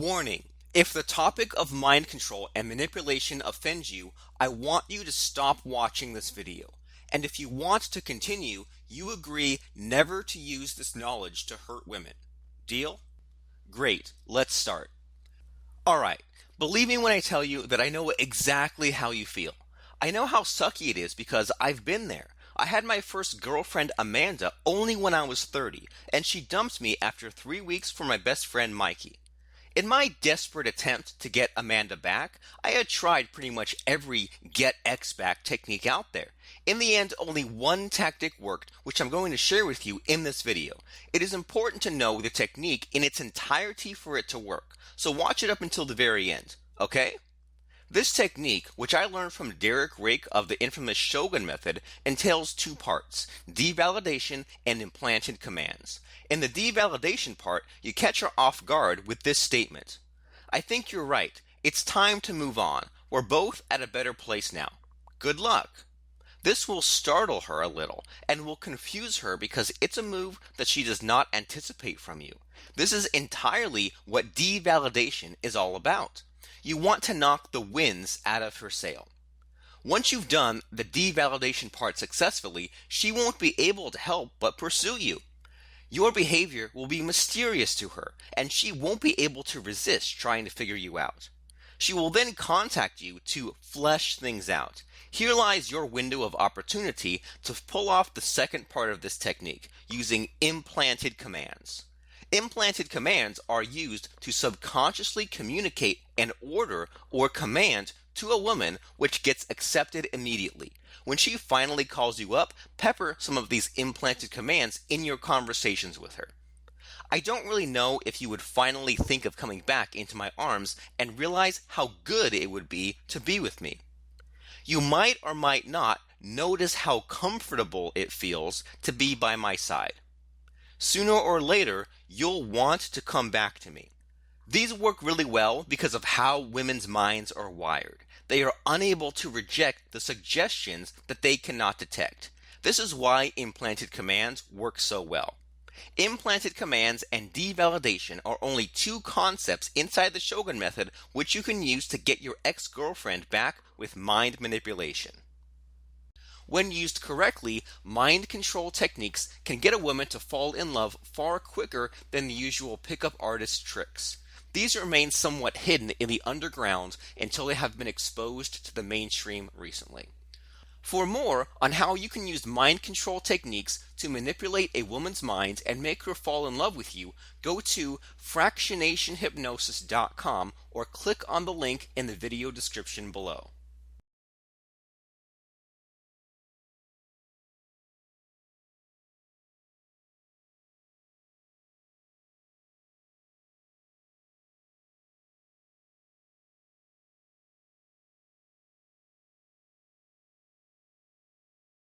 Warning: if the topic of mind control and manipulation offends you, I want you to stop watching this video. And if you want to continue, you agree never to use this knowledge to hurt women. Deal? Great, let's start. Alright, believe me when I tell you that I know exactly how you feel. I know how sucky it is because I've been there. I had my first girlfriend Amanda only when I was 30, and she dumped me after 3 weeks for my best friend Mikey. In my desperate attempt to get Amanda back, I had tried pretty much every get X back technique out there. In the end, only one tactic worked, which I'm going to share with you in this video. It is important to know the technique in its entirety for it to work, so watch it up until the very end, okay? This technique, which I learned from Rake of the infamous Shogun Method, entails two parts: devalidation and implanted commands. In the devalidation part, you catch her off guard with this statement: "I think you're right. It's time to move on. We're both at a better place now. Good luck." This will startle her a little and will confuse her because it's a move that she does not anticipate from you. This is entirely what devalidation is all about. You want to knock the winds out of her sail. Once you've done the devalidation part successfully, she won't be able to help but pursue you. Your behavior will be mysterious to her, and she won't be able to resist trying to figure you out. She will then contact you to flesh things out. Here lies your window of opportunity to pull off the second part of this technique using implanted commands. Implanted commands are used to subconsciously communicate an order or command to a woman which gets accepted immediately. When she finally calls you up, pepper some of these implanted commands in your conversations with her. I don't really know if you would finally think of coming back into my arms and realize how good it would be to be with me. You might or might not notice how comfortable it feels to be by my side. Sooner or later, you'll want to come back to me. These work really well because of how women's minds are wired. They are unable to reject the suggestions that they cannot detect. This is why implanted commands work so well. Implanted commands and devalidation are only two concepts inside the Shogun Method which you can use to get your ex-girlfriend back with mind manipulation. When used correctly, mind control techniques can get a woman to fall in love far quicker than the usual pickup artist tricks. These remain somewhat hidden in the underground until they have been exposed to the mainstream recently. For more on how you can use mind control techniques to manipulate a woman's mind and make her fall in love with you, go to fractionationhypnosis.com or click on the link in the video description below.